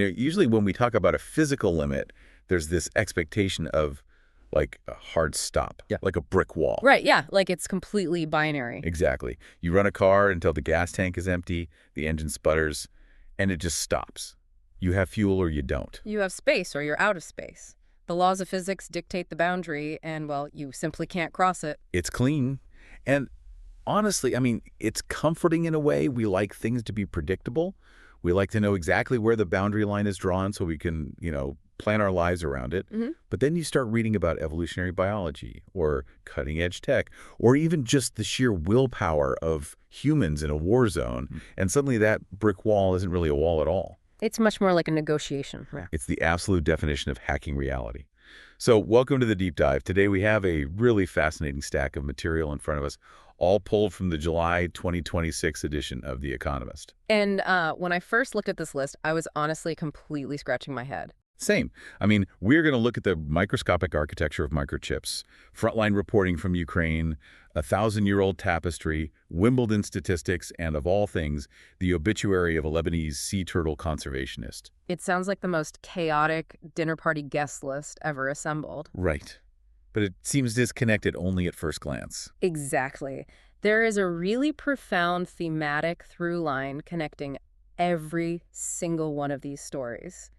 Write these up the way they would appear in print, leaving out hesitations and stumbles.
Usually when we talk about a physical limit, there's this expectation of like a hard stop, Yeah. like a brick wall. Right, yeah, like it's completely binary. Exactly. You run a car until the gas tank is empty, the engine sputters, and it just stops. You have fuel or you don't. You have space or you're out of space. The laws of physics dictate the boundary, and, well, you simply can't cross it. It's clean. And honestly, it's comforting in a way. We like things to be predictable. We like to know exactly where the boundary line is drawn so we can, plan our lives around it. But then you start reading about evolutionary biology or cutting-edge tech or even just the sheer willpower of humans in a war zone, and suddenly that brick wall isn't really a wall at all. It's much more like a negotiation. Yeah. It's the absolute definition of hacking reality. So welcome to the Deep Dive. Today we have a really fascinating stack of material in front of us, all pulled from the July 2026 edition of The Economist. And when I first looked at this list, I was honestly completely scratching my head. Same. We're going to look at the microscopic architecture of microchips, frontline reporting from Ukraine, a 1,000-year-old tapestry, Wimbledon statistics, and of all things, the obituary of a Lebanese sea turtle conservationist. It sounds like the most chaotic dinner party guest list ever assembled. Right. But it seems disconnected only at first glance. Exactly. There is a really profound thematic through line connecting every single one of these stories.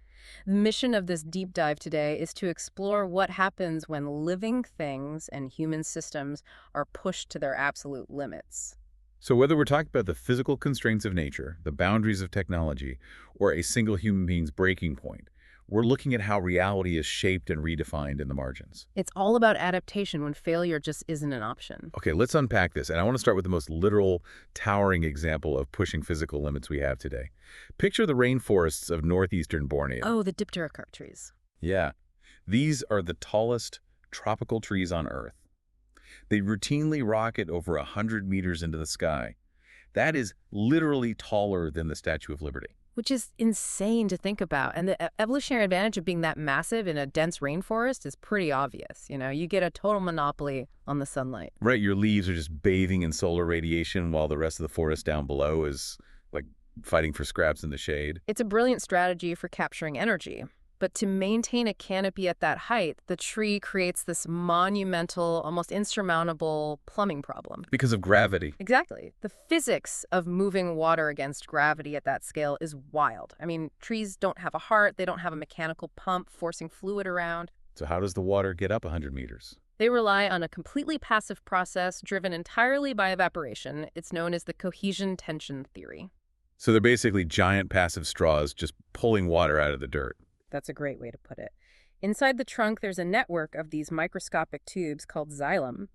The mission of this deep dive today is to explore what happens when living things and human systems are pushed to their absolute limits. So whether we're talking about the physical constraints of nature, the boundaries of technology, or a single human being's breaking point, we're looking at how reality is shaped and redefined in the margins. It's all about adaptation when failure just isn't an option. Okay, let's unpack this. And I want to start with the most literal, towering example of pushing physical limits we have today. Picture the rainforests of northeastern Borneo. Oh, the dipterocarp trees. Yeah. These are the tallest tropical trees on Earth. They routinely rocket over 100 meters into the sky. That is literally taller than the Statue of Liberty. Which is insane to think about. And the evolutionary advantage of being that massive in a dense rainforest is pretty obvious. You get a total monopoly on the sunlight. Right, your leaves are just bathing in solar radiation while the rest of the forest down below is like fighting for scraps in the shade. It's a brilliant strategy for capturing energy. But to maintain a canopy at that height, the tree creates this monumental, almost insurmountable plumbing problem. Because of gravity. Exactly. The physics of moving water against gravity at that scale is wild. Trees don't have a heart, they don't have a mechanical pump forcing fluid around. So how does the water get up 100 meters? They rely on a completely passive process driven entirely by evaporation. It's known as the cohesion tension theory. So they're basically giant passive straws just pulling water out of the dirt. That's a great way to put it. Inside the trunk, there's a network of these microscopic tubes called xylem.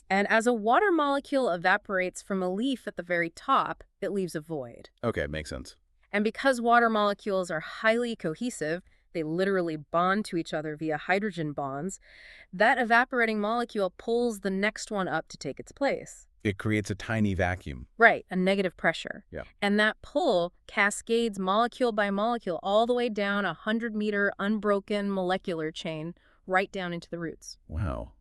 And as a water molecule evaporates from a leaf at the very top, it leaves a void. Okay, makes sense. And because water molecules are highly cohesive, they literally bond to each other via hydrogen bonds, that evaporating molecule pulls the next one up to take its place. It creates a tiny vacuum. Right, a negative pressure. Yeah. And that pull cascades molecule by molecule all the way down a 100-meter unbroken molecular chain right down into the roots. Wow.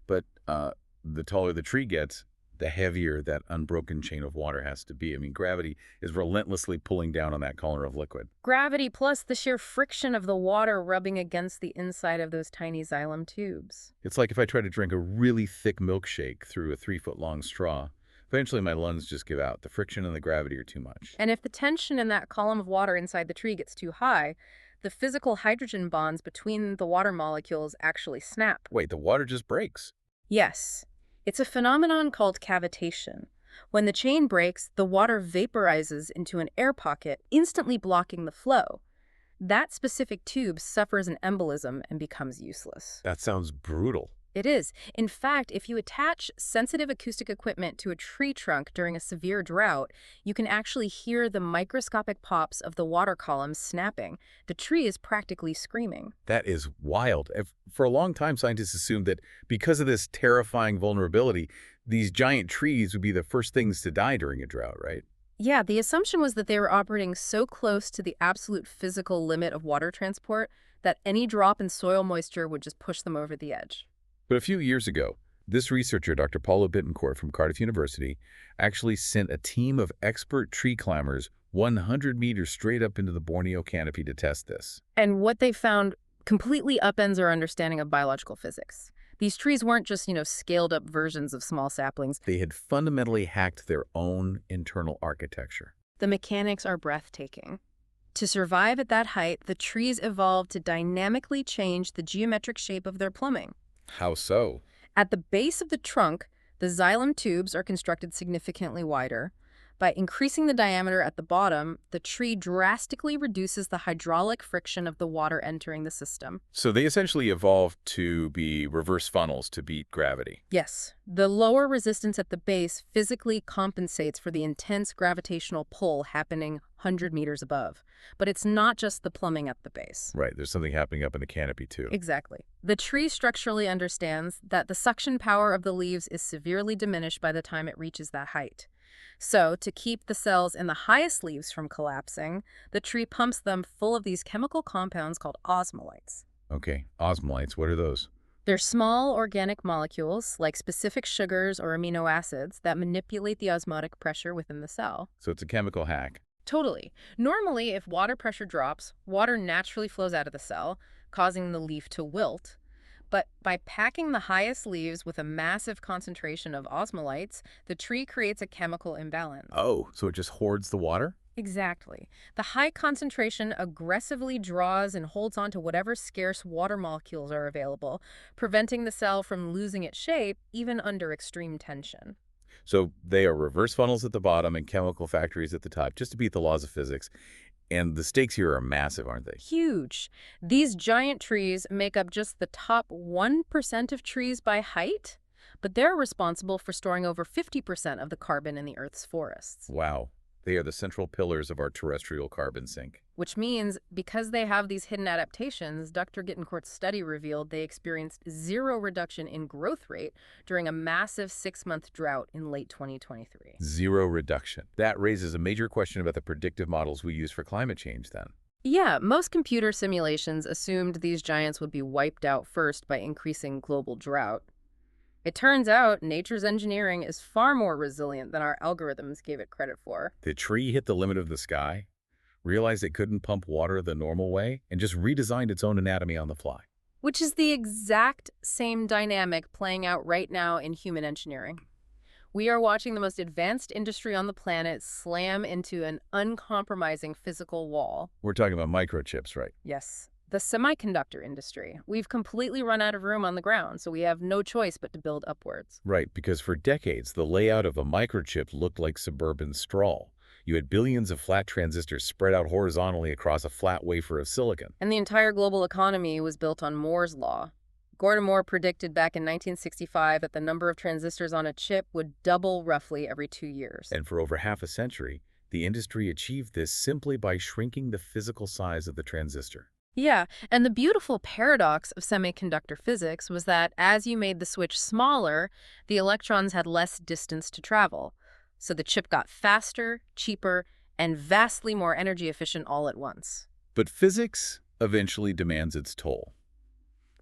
But the taller the tree gets, the heavier that unbroken chain of water has to be. Gravity is relentlessly pulling down on that column of liquid. Gravity plus the sheer friction of the water rubbing against the inside of those tiny xylem tubes. It's like if I try to drink a really thick milkshake through a 3-foot-long straw. Eventually my lungs just give out. The friction and the gravity are too much. And if the tension in that column of water inside the tree gets too high, the physical hydrogen bonds between the water molecules actually snap. Wait, the water just breaks? Yes. It's a phenomenon called cavitation. When the chain breaks, the water vaporizes into an air pocket, instantly blocking the flow. That specific tube suffers an embolism and becomes useless. That sounds brutal. It is. In fact, if you attach sensitive acoustic equipment to a tree trunk during a severe drought, you can actually hear the microscopic pops of the water columns snapping. The tree is practically screaming. That is wild. For a long time, scientists assumed that because of this terrifying vulnerability, these giant trees would be the first things to die during a drought, right? Yeah, the assumption was that they were operating so close to the absolute physical limit of water transport that any drop in soil moisture would just push them over the edge. But a few years ago, this researcher, Dr. Paulo Bittencourt from Cardiff University, actually sent a team of expert tree climbers 100 meters straight up into the Borneo canopy to test this. And what they found completely upends our understanding of biological physics. These trees weren't just, scaled up versions of small saplings. They had fundamentally hacked their own internal architecture. The mechanics are breathtaking. To survive at that height, the trees evolved to dynamically change the geometric shape of their plumbing. How so? At the base of the trunk, the xylem tubes are constructed significantly wider. By increasing the diameter at the bottom, the tree drastically reduces the hydraulic friction of the water entering the system. So they essentially evolved to be reverse funnels to beat gravity. Yes, the lower resistance at the base physically compensates for the intense gravitational pull happening 100 meters above. But it's not just the plumbing at the base. Right, there's something happening up in the canopy too. Exactly. The tree structurally understands that the suction power of the leaves is severely diminished by the time it reaches that height. So, to keep the cells in the highest leaves from collapsing, the tree pumps them full of these chemical compounds called osmolytes. Okay, osmolytes, what are those? They're small organic molecules, like specific sugars or amino acids, that manipulate the osmotic pressure within the cell. So it's a chemical hack. Totally. Normally, if water pressure drops, water naturally flows out of the cell, causing the leaf to wilt. But by packing the highest leaves with a massive concentration of osmolytes, the tree creates a chemical imbalance. Oh, so it just hoards the water? Exactly. The high concentration aggressively draws and holds on to whatever scarce water molecules are available, preventing the cell from losing its shape even under extreme tension. So they are reverse funnels at the bottom and chemical factories at the top, just to beat the laws of physics. And the stakes here are massive, aren't they? Huge. These giant trees make up just the top 1% of trees by height, but they're responsible for storing over 50% of the carbon in the Earth's forests. Wow. They are the central pillars of our terrestrial carbon sink. Which means, because they have these hidden adaptations, Dr. Gittencourt's study revealed they experienced zero reduction in growth rate during a massive 6-month drought in late 2023. Zero reduction. That raises a major question about the predictive models we use for climate change then. Yeah, most computer simulations assumed these giants would be wiped out first by increasing global drought. It turns out nature's engineering is far more resilient than our algorithms gave it credit for. The tree hit the limit of the sky, realized it couldn't pump water the normal way, and just redesigned its own anatomy on the fly. Which is the exact same dynamic playing out right now in human engineering. We are watching the most advanced industry on the planet slam into an uncompromising physical wall. We're talking about microchips, right? Yes. The semiconductor industry. We've completely run out of room on the ground, so we have no choice but to build upwards. Right, because for decades, the layout of a microchip looked like suburban sprawl. You had billions of flat transistors spread out horizontally across a flat wafer of silicon. And the entire global economy was built on Moore's law. Gordon Moore predicted back in 1965 that the number of transistors on a chip would double roughly every 2 years. And for over half a century, the industry achieved this simply by shrinking the physical size of the transistor. Yeah, and the beautiful paradox of semiconductor physics was that as you made the switch smaller, the electrons had less distance to travel. So the chip got faster, cheaper, and vastly more energy efficient all at once. But physics eventually demands its toll.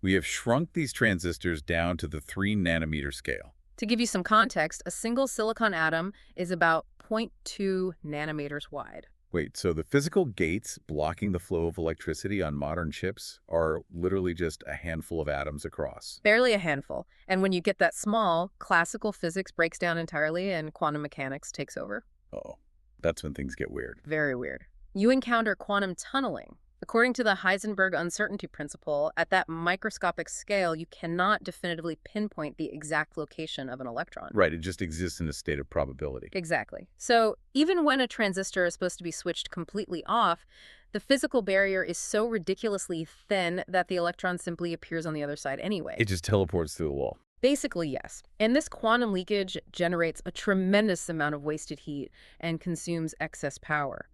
We have shrunk these transistors down to the 3 nanometer scale. To give you some context, a single silicon atom is about 0.2 nanometers wide. Wait, so the physical gates blocking the flow of electricity on modern chips are literally just a handful of atoms across? Barely a handful. And when you get that small, classical physics breaks down entirely and quantum mechanics takes over. Oh, that's when things get weird. Very weird. You encounter quantum tunneling. According to the Heisenberg uncertainty principle, at that microscopic scale, you cannot definitively pinpoint the exact location of an electron. Right, it just exists in a state of probability. Exactly. So even when a transistor is supposed to be switched completely off, the physical barrier is so ridiculously thin that the electron simply appears on the other side anyway. It just teleports through the wall. Basically, yes. And this quantum leakage generates a tremendous amount of wasted heat and consumes excess power.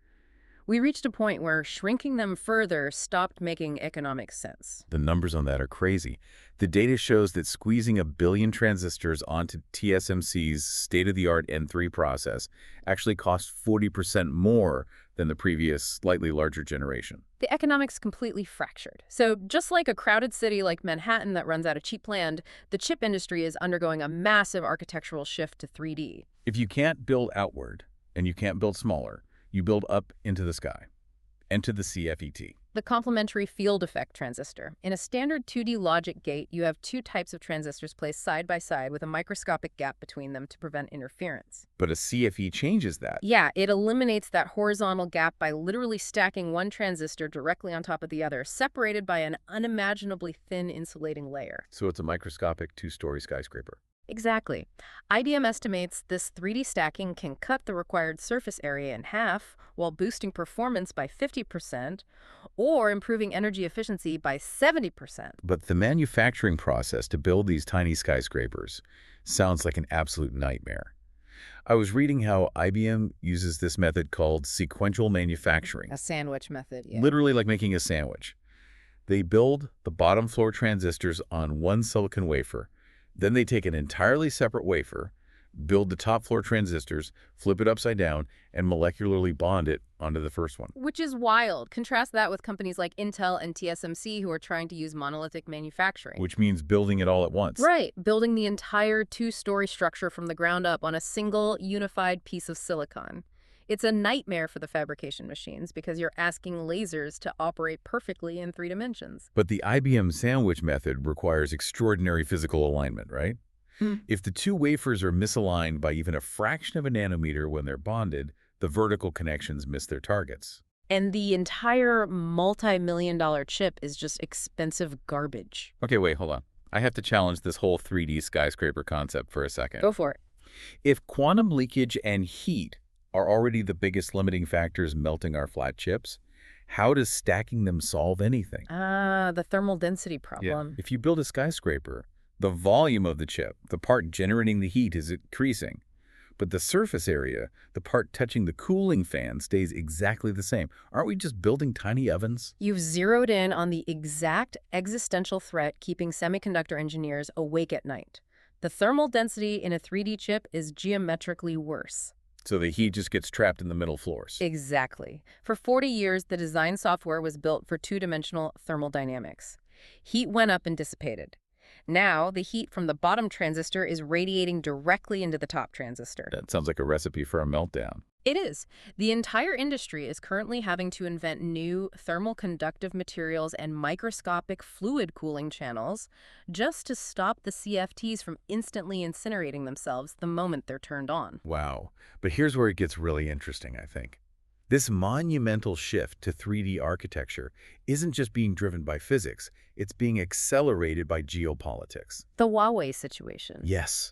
We reached a point where shrinking them further stopped making economic sense. The numbers on that are crazy. The data shows that squeezing 1 billion transistors onto TSMC's state-of-the-art N3 process actually cost 40% more than the previous, slightly larger generation. The economics completely fractured. So just like a crowded city like Manhattan that runs out of cheap land, the chip industry is undergoing a massive architectural shift to 3D. If you can't build outward and you can't build smaller, You build up into the sky. Enter the CFET. The complementary field effect transistor. In a standard 2D logic gate, you have two types of transistors placed side by side with a microscopic gap between them to prevent interference. But a CFE changes that. Yeah, it eliminates that horizontal gap by literally stacking one transistor directly on top of the other, separated by an unimaginably thin insulating layer. So it's a microscopic two-story skyscraper. Exactly. IBM estimates this 3D stacking can cut the required surface area in half while boosting performance by 50% or improving energy efficiency by 70%. But the manufacturing process to build these tiny skyscrapers sounds like an absolute nightmare. I was reading how IBM uses this method called sequential manufacturing. A sandwich method, yeah. Literally like making a sandwich. They build the bottom floor transistors on one silicon wafer. Then they take an entirely separate wafer, build the top floor transistors, flip it upside down, and molecularly bond it onto the first one. Which is wild. Contrast that with companies like Intel and TSMC who are trying to use monolithic manufacturing. Which means building it all at once. Right, building the entire two-story structure from the ground up on a single, unified piece of silicon. It's a nightmare for the fabrication machines because you're asking lasers to operate perfectly in 3 dimensions. But the IBM sandwich method requires extraordinary physical alignment, right? If the two wafers are misaligned by even a fraction of a nanometer when they're bonded, the vertical connections miss their targets. And the entire multi-million-dollar chip is just expensive garbage. Okay, wait, hold on. I have to challenge this whole 3D skyscraper concept for a second. Go for it. If quantum leakage and heat are already the biggest limiting factors melting our flat chips, how does stacking them solve anything? The thermal density problem. If you build a skyscraper, the volume of the chip, the part generating the heat, is increasing. But the surface area, the part touching the cooling fan, stays exactly the same. Aren't we just building tiny ovens? You've zeroed in on the exact existential threat keeping semiconductor engineers awake at night. The thermal density in a 3D chip is geometrically worse. So the heat just gets trapped in the middle floors. Exactly. For 40 years, the design software was built for two-dimensional thermal dynamics. Heat went up and dissipated. Now, the heat from the bottom transistor is radiating directly into the top transistor. That sounds like a recipe for a meltdown. It is. The entire industry is currently having to invent new thermal conductive materials and microscopic fluid cooling channels just to stop the CFTs from instantly incinerating themselves the moment they're turned on. Wow. But here's where it gets really interesting, I think. This monumental shift to 3D architecture isn't just being driven by physics, it's being accelerated by geopolitics. The Huawei situation. Yes.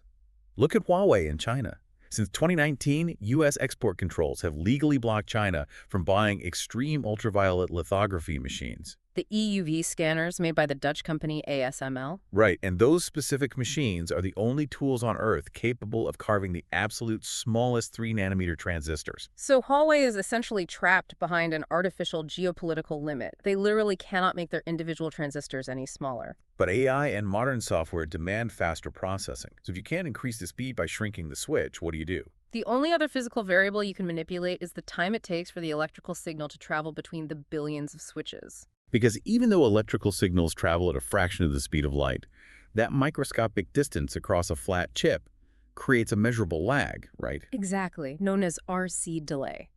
Look at Huawei in China. Since 2019, U.S. export controls have legally blocked China from buying extreme ultraviolet lithography machines. The EUV scanners made by the Dutch company ASML. Right, and those specific machines are the only tools on Earth capable of carving the absolute smallest 3-nanometer transistors. So Huawei is essentially trapped behind an artificial geopolitical limit. They literally cannot make their individual transistors any smaller. But AI and modern software demand faster processing. So if you can't increase the speed by shrinking the switch, what do you do? The only other physical variable you can manipulate is the time it takes for the electrical signal to travel between the billions of switches. Because even though electrical signals travel at a fraction of the speed of light, that microscopic distance across a flat chip creates a measurable lag, right? Exactly, known as RC delay.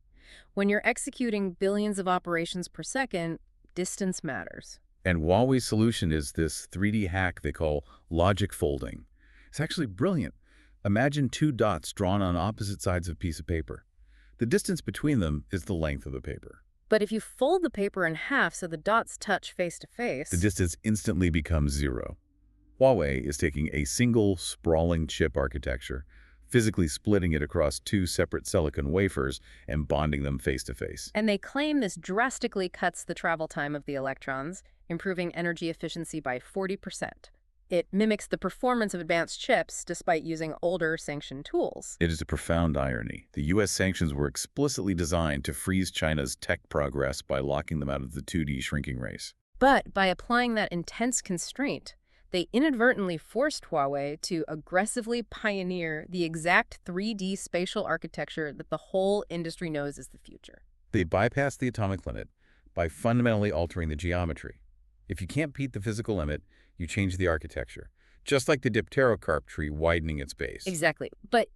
When you're executing billions of operations per second, distance matters. And Huawei's solution is this 3D hack they call logic folding. It's actually brilliant. Imagine 2 dots drawn on opposite sides of a piece of paper. The distance between them is the length of the paper. But if you fold the paper in half so the dots touch face to face, the distance instantly becomes 0. Huawei is taking a single sprawling chip architecture, physically splitting it across 2 separate silicon wafers and bonding them face to face. And they claim this drastically cuts the travel time of the electrons, improving energy efficiency by 40%. It mimics the performance of advanced chips despite using older sanctioned tools. It is a profound irony. The U.S. sanctions were explicitly designed to freeze China's tech progress by locking them out of the 2D shrinking race. But by applying that intense constraint, they inadvertently forced Huawei to aggressively pioneer the exact 3D spatial architecture that the whole industry knows is the future. They bypassed the atomic limit by fundamentally altering the geometry. If you can't beat the physical limit, you change the architecture. just like the dipterocarp tree widening its base. Exactly. But,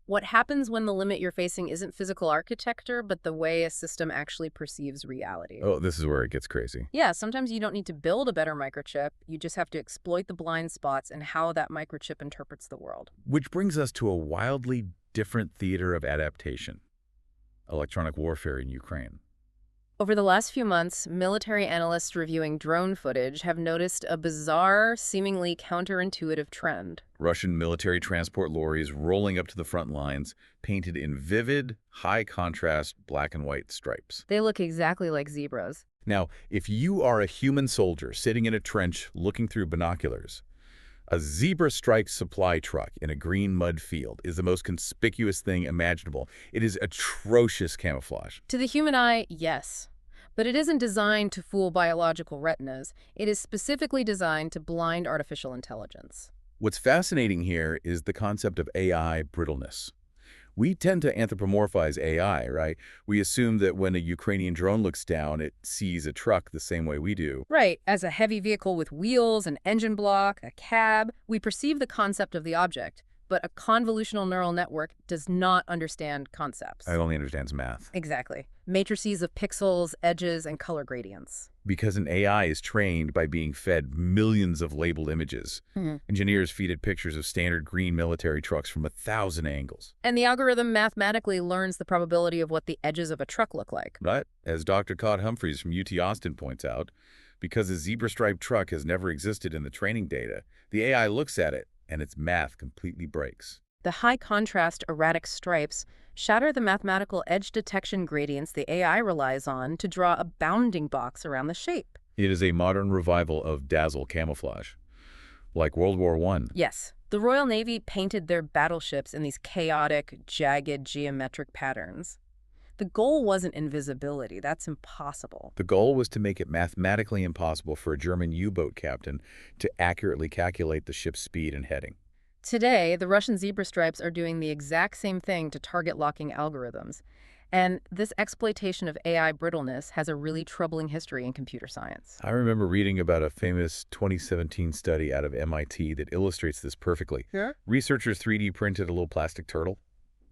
what happens when the limit you're facing isn't physical architecture, but the way a system actually perceives reality? Oh, this is where it gets crazy. Yeah, sometimes you don't need to build a better microchip. You just have to exploit the blind spots and how that microchip interprets the world. Which brings us to a wildly different theater of adaptation: electronic warfare in Ukraine. Over the last few months, military analysts reviewing drone footage have noticed a bizarre, seemingly counterintuitive trend. Russian military transport lorries rolling up to the front lines, painted in vivid, high-contrast black and white stripes. They look exactly like zebras. Now, if you are a human soldier sitting in a trench looking through binoculars, a zebra-striped supply truck in a green mud field is the most conspicuous thing imaginable. It is atrocious camouflage. To the human eye, yes. But it isn't designed to fool biological retinas. It is specifically designed to blind artificial intelligence. What's fascinating here is the concept of AI brittleness. We tend to anthropomorphize AI, right? We assume that when a Ukrainian drone looks down, it sees a truck the same way we do. Right, as a heavy vehicle with wheels, an engine block, a cab, we perceive the concept of the object. But a convolutional neural network does not understand concepts. It only understands math. Exactly. Matrices of pixels, edges, and color gradients. Because an AI is trained by being fed millions of labeled images. Engineers feed it pictures of standard green military trucks from 1,000 angles. And the algorithm mathematically learns the probability of what the edges of a truck look like. But, as Dr. Todd Humphreys from UT Austin points out, because a zebra-striped truck has never existed in the training data, the AI looks at it, and its math completely breaks. The high-contrast erratic stripes shatter the mathematical edge detection gradients the AI relies on to draw a bounding box around the shape. It is a modern revival of dazzle camouflage, like World War I. Yes. The Royal Navy painted their battleships in these chaotic, jagged geometric patterns. The goal wasn't invisibility. That's impossible. The goal was to make it mathematically impossible for a German U-boat captain to accurately calculate the ship's speed and heading. Today, the Russian zebra stripes are doing the exact same thing to target locking algorithms. And this exploitation of AI brittleness has a really troubling history in computer science. I remember reading about a famous 2017 study out of MIT that illustrates this perfectly. Yeah? Researchers 3D printed a little plastic turtle.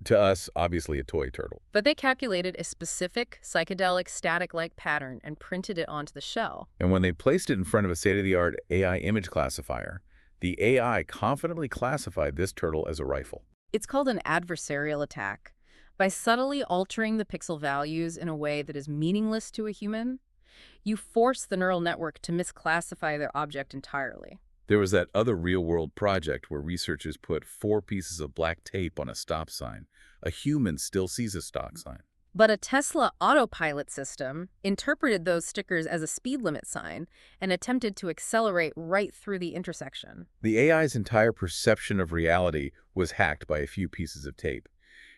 To us, obviously a toy turtle. But they calculated a specific psychedelic static-like pattern and printed it onto the shell. And when they placed it in front of a state-of-the-art AI image classifier, the AI confidently classified this turtle as a rifle. It's called an adversarial attack. By subtly altering the pixel values in a way that is meaningless to a human, you force the neural network to misclassify their object entirely. There was that other real-world project where researchers put 4 pieces of black tape on a stop sign. A human still sees a stop sign. But a Tesla autopilot system interpreted those stickers as a speed limit sign and attempted to accelerate right through the intersection. The AI's entire perception of reality was hacked by a few pieces of tape.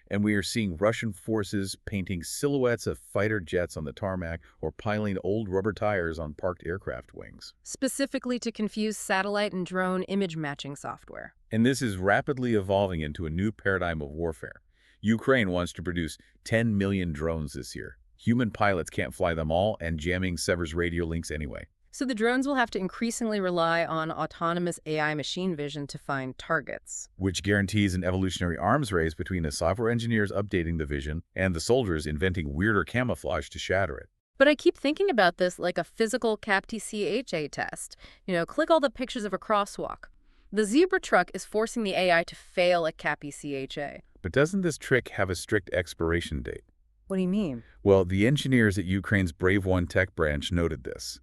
And we are seeing Russian forces painting silhouettes of fighter jets on the tarmac or piling old rubber tires on parked aircraft wings. Specifically to confuse satellite and drone image matching software. And this is rapidly evolving into a new paradigm of warfare. Ukraine wants to produce 10 million drones this year. Human pilots can't fly them all, and jamming severs radio links anyway. So the drones will have to increasingly rely on autonomous AI machine vision to find targets. Which guarantees an evolutionary arms race between the software engineers updating the vision and the soldiers inventing weirder camouflage to shatter it. But I keep thinking about this like a physical CAPTCHA test. Click all the pictures of a crosswalk. The zebra truck is forcing the AI to fail at CAPTCHA. But doesn't this trick have a strict expiration date? What do you mean? Well, the engineers at Ukraine's Brave One tech branch noted this.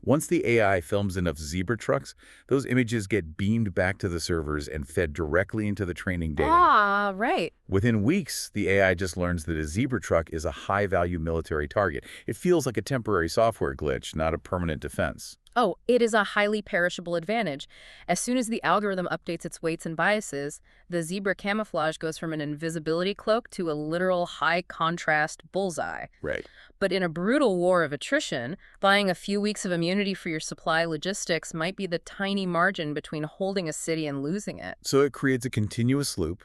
Once the AI films enough zebra trucks, those images get beamed back to the servers and fed directly into the training data. Ah, right. Within weeks, the AI just learns that a zebra truck is a high-value military target. It feels like a temporary software glitch, not a permanent defense. Oh, it is a highly perishable advantage. As soon as the algorithm updates its weights and biases, the zebra camouflage goes from an invisibility cloak to a literal high-contrast bullseye. Right. But in a brutal war of attrition, buying a few weeks of immunity for your supply logistics might be the tiny margin between holding a city and losing it. So it creates a continuous loop.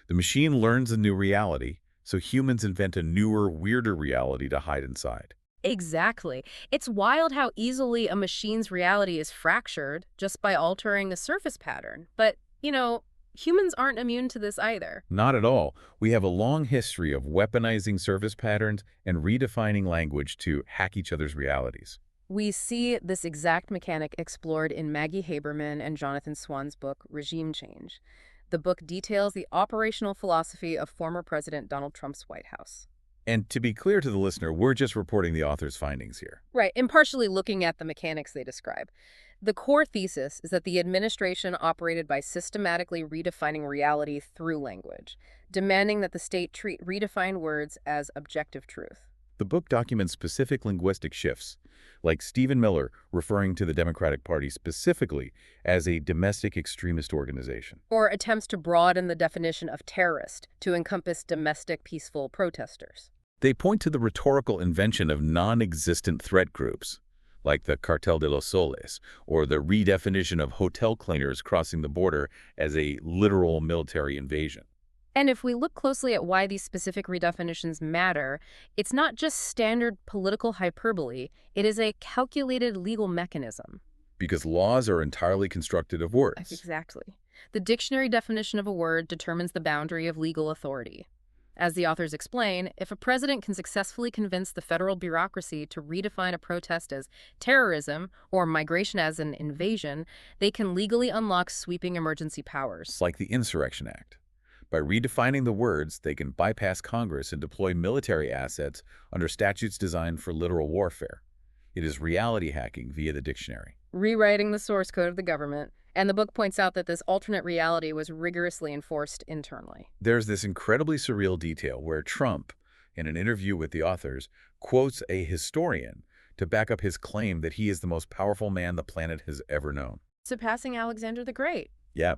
The machine learns a new reality, so humans invent a newer, weirder reality to hide inside. Exactly. It's wild how easily a machine's reality is fractured just by altering a surface pattern. But, humans aren't immune to this either. Not at all. We have a long history of weaponizing surface patterns and redefining language to hack each other's realities. We see this exact mechanic explored in Maggie Haberman and Jonathan Swan's book, Regime Change. The book details the operational philosophy of former President Donald Trump's White House. And to be clear to the listener, we're just reporting the author's findings here. Right, impartially looking at the mechanics they describe. The core thesis is that the administration operated by systematically redefining reality through language, demanding that the state treat redefined words as objective truth. The book documents specific linguistic shifts, like Stephen Miller referring to the Democratic Party specifically as a domestic extremist organization. Or attempts to broaden the definition of terrorist to encompass domestic peaceful protesters. They point to the rhetorical invention of non-existent threat groups, like the Cartel de los Soles, or the redefinition of hotel cleaners crossing the border as a literal military invasion. And if we look closely at why these specific redefinitions matter, it's not just standard political hyperbole, it is a calculated legal mechanism. Because laws are entirely constructed of words. Exactly. The dictionary definition of a word determines the boundary of legal authority. As the authors explain, if a president can successfully convince the federal bureaucracy to redefine a protest as terrorism or migration as an invasion, they can legally unlock sweeping emergency powers. It's like the Insurrection Act. By redefining the words, they can bypass Congress and deploy military assets under statutes designed for literal warfare. It is reality hacking via the dictionary. Rewriting the source code of the government, and the book points out that this alternate reality was rigorously enforced internally. There's this incredibly surreal detail where Trump, in an interview with the authors, quotes a historian to back up his claim that he is the most powerful man the planet has ever known. Surpassing Alexander the Great. Yeah,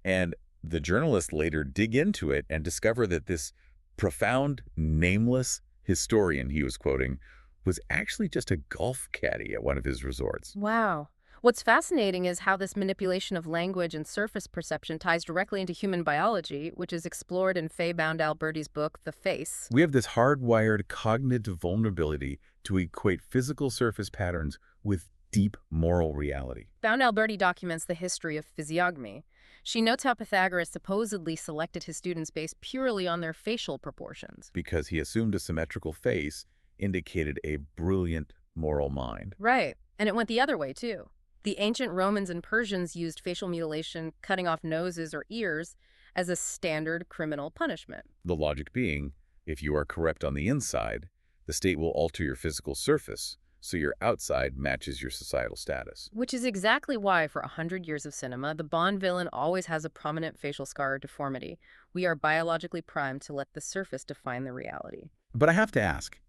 and the journalists later dig into it and discover that this profound, nameless historian he was quoting was actually just a golf caddy at one of his resorts. Wow. What's fascinating is how this manipulation of language and surface perception ties directly into human biology, which is explored in Faye Bound-Alberti's book, The Face. We have this hardwired cognitive vulnerability to equate physical surface patterns with deep moral reality. Bound-Alberti documents the history of physiognomy. She notes how Pythagoras supposedly selected his students based purely on their facial proportions. Because he assumed a symmetrical face indicated a brilliant moral mind. Right. And it went the other way, too. The ancient Romans and Persians used facial mutilation, cutting off noses or ears, as a standard criminal punishment. The logic being, if you are corrupt on the inside, the state will alter your physical surface so your outside matches your societal status. Which is exactly why, for 100 years of cinema, the Bond villain always has a prominent facial scar or deformity. We are biologically primed to let the surface define the reality. But I have to ask,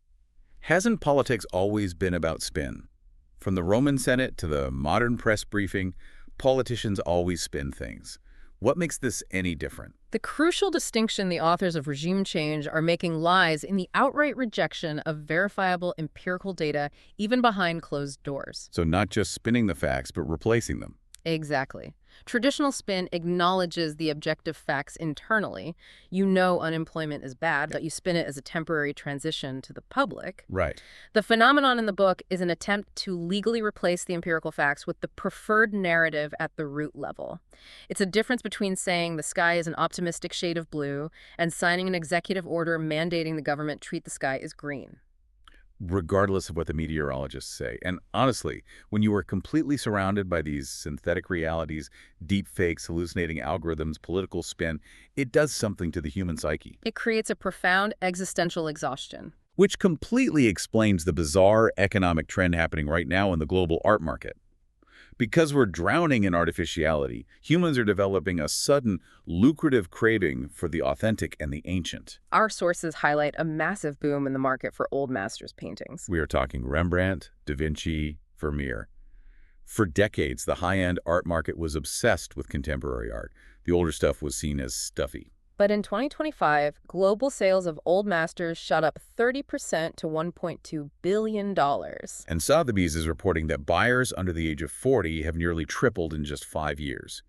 hasn't politics always been about spin? From the Roman Senate to the modern press briefing, politicians always spin things. What makes this any different? The crucial distinction the authors of Regime Change are making lies in the outright rejection of verifiable empirical data, even behind closed doors. So not just spinning the facts, but replacing them. Exactly. Traditional spin acknowledges the objective facts internally. You know unemployment is bad, but you spin it as a temporary transition to the public. Right. The phenomenon in the book is an attempt to legally replace the empirical facts with the preferred narrative at the root level. It's a difference between saying the sky is an optimistic shade of blue and signing an executive order mandating the government treat the sky as green. Regardless of what the meteorologists say. And honestly, when you are completely surrounded by these synthetic realities, deep fakes, hallucinating algorithms, political spin, it does something to the human psyche. It creates a profound existential exhaustion. Which completely explains the bizarre economic trend happening right now in the global art market. Because we're drowning in artificiality, humans are developing a sudden, lucrative craving for the authentic and the ancient. Our sources highlight a massive boom in the market for old masters paintings. We are talking Rembrandt, Da Vinci, Vermeer. For decades, the high-end art market was obsessed with contemporary art. The older stuff was seen as stuffy. But in 2025, global sales of old masters shot up 30% to $1.2 billion. And Sotheby's is reporting that buyers under the age of 40 have nearly tripled in just 5 years.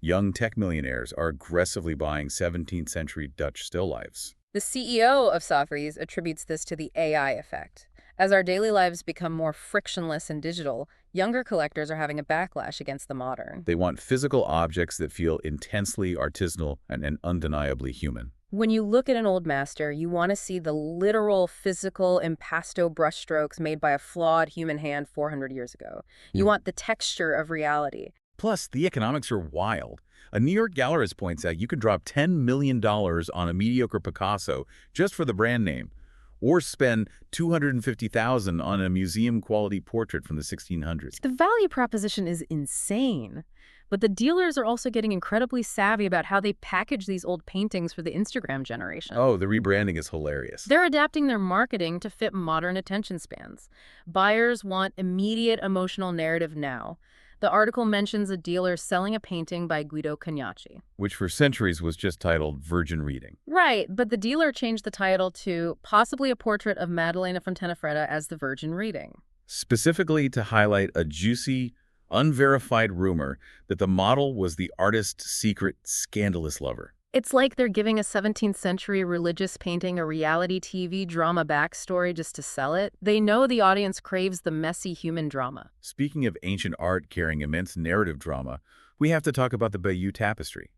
Young tech millionaires are aggressively buying 17th century Dutch still lifes. The CEO of Sotheby's attributes this to the AI effect. As our daily lives become more frictionless and digital, younger collectors are having a backlash against the modern. They want physical objects that feel intensely artisanal and undeniably human. When you look at an old master, you want to see the literal, physical, impasto brushstrokes made by a flawed human hand 400 years ago. You want the texture of reality. Plus, the economics are wild. A New York gallerist points out you could drop $10 million on a mediocre Picasso just for the brand name, or spend $250,000 on a museum-quality portrait from the 1600s. The value proposition is insane. But the dealers are also getting incredibly savvy about how they package these old paintings for the Instagram generation. Oh, the rebranding is hilarious. They're adapting their marketing to fit modern attention spans. Buyers want immediate emotional narrative now. The article mentions a dealer selling a painting by Guido Cagnacci. Which for centuries was just titled Virgin Reading. Right, but the dealer changed the title to possibly a portrait of Maddalena Fontana as the Virgin Reading. Specifically to highlight a juicy, unverified rumor that the model was the artist's secret, scandalous lover. It's like they're giving a 17th century religious painting a reality TV drama backstory just to sell it. They know the audience craves the messy human drama. Speaking of ancient art carrying immense narrative drama, we have to talk about the Bayeux Tapestry.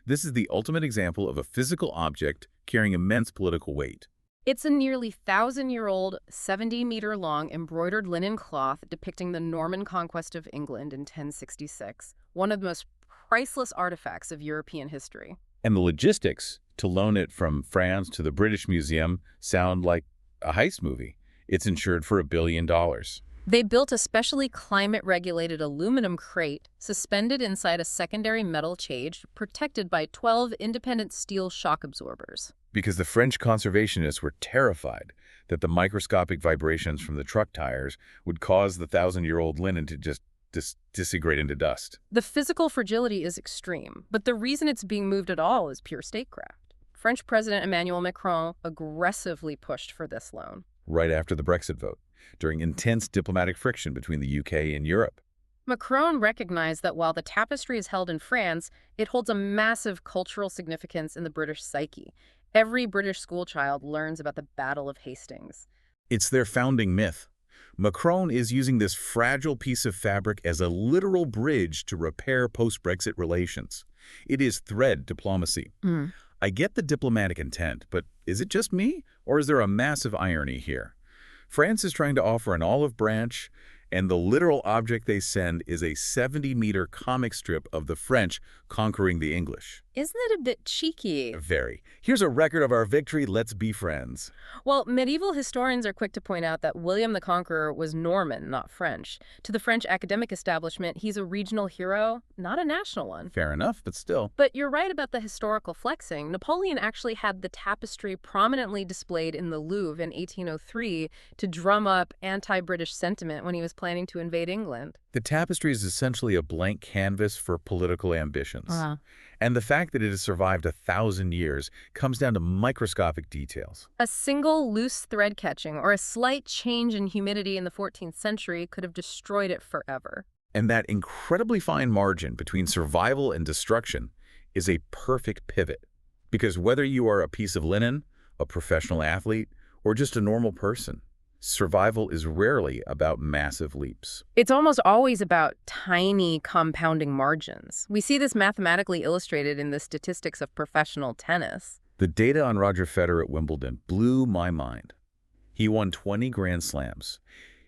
This is the ultimate example of a physical object carrying immense political weight. It's a nearly 1,000-year-old, 70-meter-long embroidered linen cloth depicting the Norman conquest of England in 1066, one of the most priceless artifacts of European history. And the logistics to loan it from France to the British Museum sound like a heist movie. It's insured for $1 billion. They built a specially climate-regulated aluminum crate suspended inside a secondary metal cage protected by 12 independent steel shock absorbers. Because the French conservationists were terrified that the microscopic vibrations from the truck tires would cause the 1,000-year-old linen to just disintegrate into dust. The physical fragility is extreme, but the reason it's being moved at all is pure statecraft. French President Emmanuel Macron aggressively pushed for this loan. Right after the Brexit vote, during intense diplomatic friction between the UK and Europe. Macron recognized that while the tapestry is held in France, it holds a massive cultural significance in the British psyche. Every British schoolchild learns about the Battle of Hastings. It's their founding myth. Macron is using this fragile piece of fabric as a literal bridge to repair post-Brexit relations. It is thread diplomacy. I get the diplomatic intent, but is it just me, or is there a massive irony here? France is trying to offer an olive branch, and the literal object they send is a 70-meter comic strip of the French conquering the English. Isn't it a bit cheeky? Very. Here's a record of our victory, let's be friends. Well, medieval historians are quick to point out that William the Conqueror was Norman, not French. To the French academic establishment, he's a regional hero, not a national one. Fair enough, but still. But you're right about the historical flexing. Napoleon actually had the tapestry prominently displayed in the Louvre in 1803 to drum up anti-British sentiment when he was planning to invade England. The tapestry is essentially a blank canvas for political ambitions. And the fact that it has survived 1,000 years comes down to microscopic details. A single loose thread catching or a slight change in humidity in the 14th century could have destroyed it forever. And that incredibly fine margin between survival and destruction is a perfect pivot. Because whether you are a piece of linen, a professional athlete, or just a normal person, survival is rarely about massive leaps. It's almost always about tiny compounding margins. We see this mathematically illustrated in the statistics of professional tennis. The data on Roger Federer at Wimbledon blew my mind. He won 20 Grand Slams,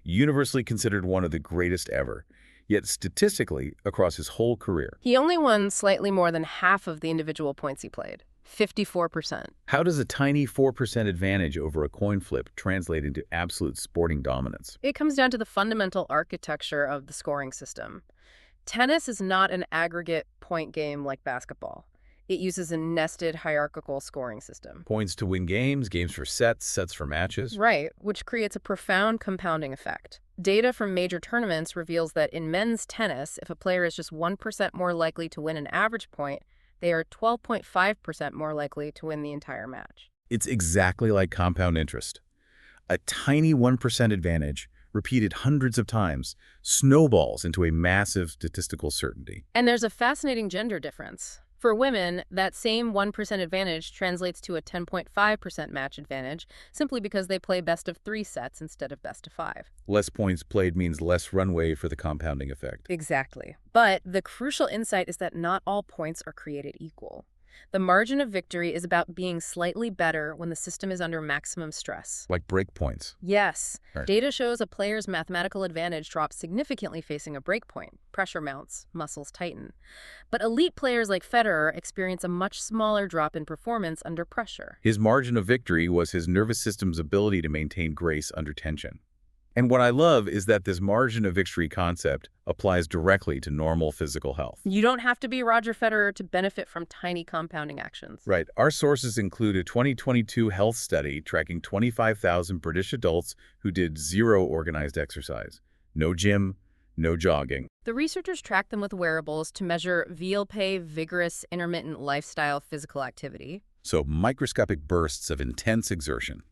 universally considered one of the greatest ever, yet statistically, across his whole career. He only won slightly more than half of the individual points he played. 54%. How does a tiny 4% advantage over a coin flip translate into absolute sporting dominance? It comes down to the fundamental architecture of the scoring system. Tennis is not an aggregate point game like basketball. It uses a nested hierarchical scoring system. Points to win games, games for sets, sets for matches. Right, which creates a profound compounding effect. Data from major tournaments reveals that in men's tennis, if a player is just 1% more likely to win an average point, they are 12.5% more likely to win the entire match. It's exactly like compound interest. A tiny 1% advantage, repeated hundreds of times, snowballs into a massive statistical certainty. And there's a fascinating gender difference. For women, that same 1% advantage translates to a 10.5% match advantage simply because they play best of 3 sets instead of best of 5. Less points played means less runway for the compounding effect. Exactly. But the crucial insight is that not all points are created equal. The margin of victory is about being slightly better when the system is under maximum stress. Like break points. Yes, Right. data shows a player's mathematical advantage drops significantly facing a breakpoint. Pressure mounts, muscles tighten. But elite players like Federer experience a much smaller drop in performance under pressure. His margin of victory was his nervous system's ability to maintain grace under tension. And what I love is that this margin of victory concept applies directly to normal physical health. You don't have to be Roger Federer to benefit from tiny compounding actions. Right. Our sources include a 2022 health study tracking 25,000 British adults who did zero organized exercise. No gym, no jogging. The researchers tracked them with wearables to measure VLP, vigorous, intermittent lifestyle physical activity. So microscopic bursts of intense exertion.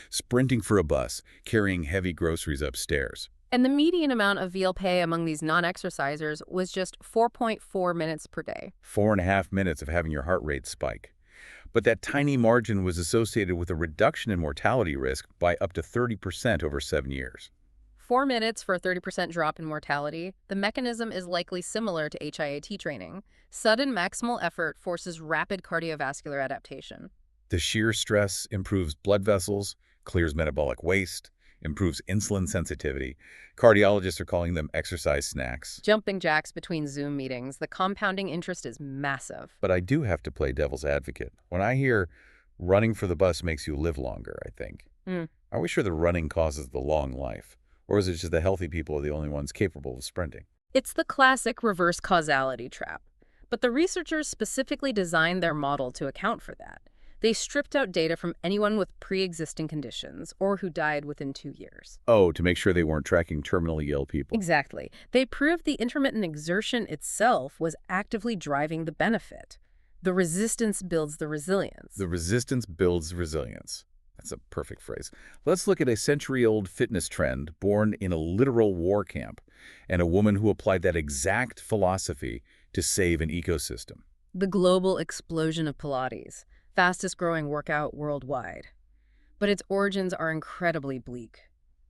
Sprinting for a bus, carrying heavy groceries upstairs. And the median amount of VLP among these non-exercisers was just 4.4 minutes per day. 4.5 minutes of having your heart rate spike. But that tiny margin was associated with a reduction in mortality risk by up to 30% over 7 years. 4 minutes for a 30% drop in mortality. The mechanism is likely similar to HIAT training. Sudden maximal effort forces rapid cardiovascular adaptation. The sheer stress improves blood vessels, clears metabolic waste, improves insulin sensitivity. Cardiologists are calling them exercise snacks. Jumping jacks between Zoom meetings, the compounding interest is massive. But I do have to play devil's advocate. When I hear running for the bus makes you live longer, I think, are we sure the running causes the long life? Or is it just the healthy people are the only ones capable of sprinting? It's the classic reverse causality trap. But the researchers specifically designed their model to account for that. They stripped out data from anyone with pre-existing conditions or who died within 2 years. Oh, to make sure they weren't tracking terminally ill people. Exactly. They proved the intermittent exertion itself was actively driving the benefit. The resistance builds the resilience. The resistance builds resilience. That's a perfect phrase. Let's look at a century-old fitness trend born in a literal war camp and a woman who applied that exact philosophy to save an ecosystem. The global explosion of Pilates, fastest growing workout worldwide. But its origins are incredibly bleak.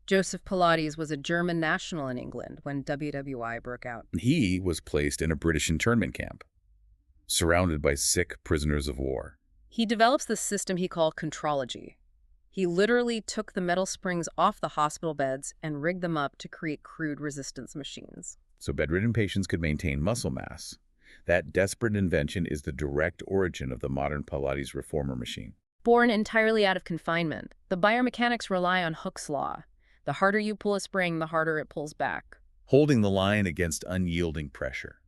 Joseph Pilates was a German national in England when WWI broke out. He was placed in a British internment camp, surrounded by sick prisoners of war. He develops the system he called contrology. He literally took the metal springs off the hospital beds and rigged them up to create crude resistance machines. So bedridden patients could maintain muscle mass. That desperate invention is the direct origin of the modern Pilates reformer machine. Born entirely out of confinement, the biomechanics rely on Hooke's law. The harder you pull a spring, the harder it pulls back. Holding the line against unyielding pressure,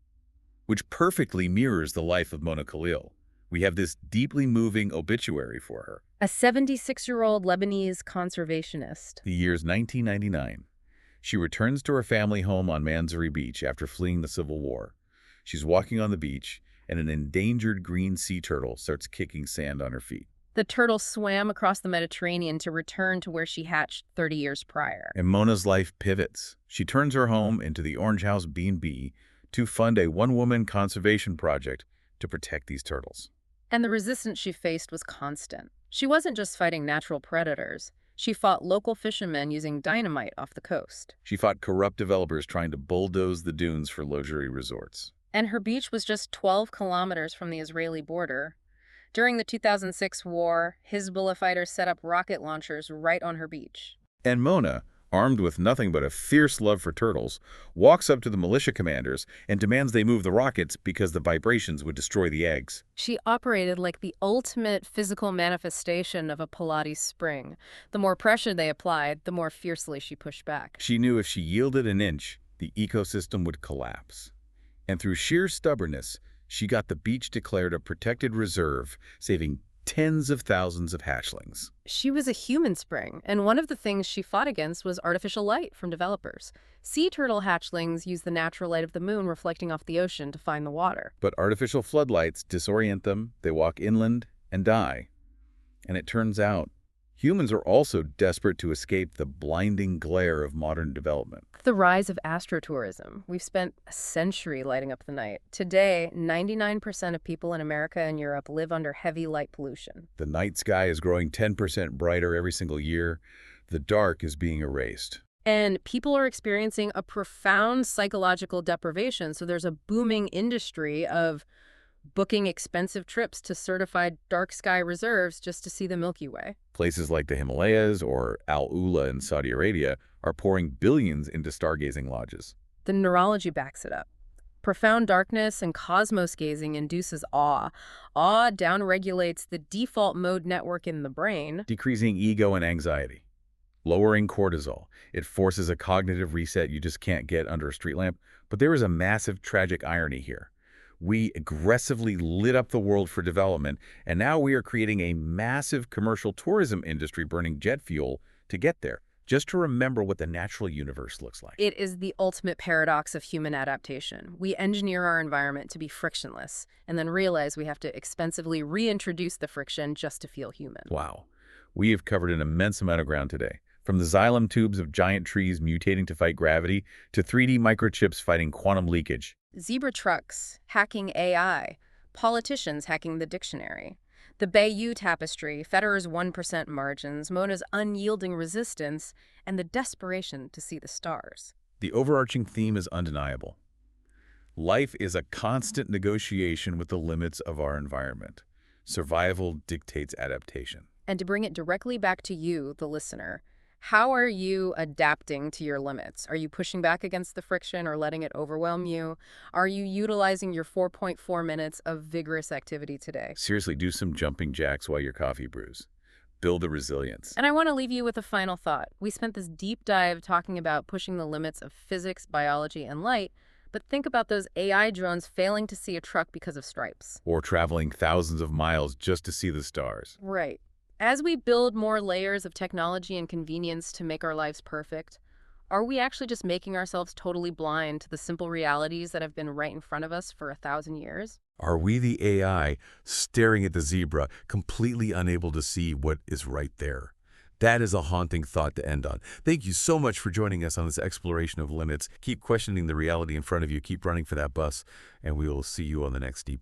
which perfectly mirrors the life of Mona Khalil. We have this deeply moving obituary for her. A 76-year-old Lebanese conservationist. The year's 1999. She returns to her family home on Mansouri Beach after fleeing the Civil War. She's walking on the beach, and an endangered green sea turtle starts kicking sand on her feet. The turtle swam across the Mediterranean to return to where she hatched 30 years prior. And Mona's life pivots. She turns her home into the Orange House B&B to fund a one-woman conservation project to protect these turtles. And the resistance she faced was constant. She wasn't just fighting natural predators. She fought local fishermen using dynamite off the coast. She fought corrupt developers trying to bulldoze the dunes for luxury resorts. And her beach was just 12 kilometers from the Israeli border. During the 2006 war, Hezbollah fighters set up rocket launchers right on her beach. And Mona, armed with nothing but a fierce love for turtles, walks up to the militia commanders and demands they move the rockets because the vibrations would destroy the eggs. She operated like the ultimate physical manifestation of a Pilates spring. The more pressure they applied, the more fiercely she pushed back. She knew if she yielded an inch, the ecosystem would collapse. And through sheer stubbornness, she got the beach declared a protected reserve, saving tens of thousands of hatchlings. She was a human spring, and one of the things she fought against was artificial light from developers. Sea turtle hatchlings use the natural light of the moon reflecting off the ocean to find the water. But artificial floodlights disorient them, they walk inland and die. And it turns out, Humans are also desperate to escape the blinding glare of modern development. The rise of astrotourism. We've spent a century lighting up the night. Today, 99% of people in America and Europe live under heavy light pollution. The night sky is growing 10% brighter every single year. The dark is being erased. And people are experiencing a profound psychological deprivation. So there's a booming industry of booking expensive trips to certified dark sky reserves just to see the Milky Way. Places like the Himalayas or Al Ula in Saudi Arabia are pouring billions into stargazing lodges. The neurology backs it up. Profound darkness and cosmos gazing induces awe. Awe downregulates the default mode network in the brain. Decreasing ego and anxiety. Lowering cortisol. It forces a cognitive reset you just can't get under a street lamp. But there is a massive tragic irony here. We aggressively lit up the world for development, and now we are creating a massive commercial tourism industry burning jet fuel to get there, just to remember what the natural universe looks like. It is the ultimate paradox of human adaptation. We engineer our environment to be frictionless, and then realize we have to expensively reintroduce the friction just to feel human. Wow. We have covered an immense amount of ground today. From the xylem tubes of giant trees mutating to fight gravity, to 3D microchips fighting quantum leakage. Zebra trucks hacking AI, politicians hacking the dictionary. The Bayeux Tapestry, Federer's 1% margins, Mona's unyielding resistance, and the desperation to see the stars. The overarching theme is undeniable. Life is a constant negotiation with the limits of our environment. Survival dictates adaptation. And to bring it directly back to you, the listener, how are you adapting to your limits? Are you pushing back against the friction or letting it overwhelm you? Are you utilizing your 4.4 minutes of vigorous activity today? Seriously, do some jumping jacks while your coffee brews. Build the resilience. And I want to leave you with a final thought. We spent this deep dive talking about pushing the limits of physics, biology, and light, but think about those AI drones failing to see a truck because of stripes. Or traveling thousands of miles just to see the stars. Right. As we build more layers of technology and convenience to make our lives perfect, are we actually just making ourselves totally blind to the simple realities that have been right in front of us for 1,000 years? Are we the AI staring at the zebra, completely unable to see what is right there? That is a haunting thought to end on. Thank you so much for joining us on this exploration of limits. Keep questioning the reality in front of you. Keep running for that bus, and we will see you on the next Deep Dive.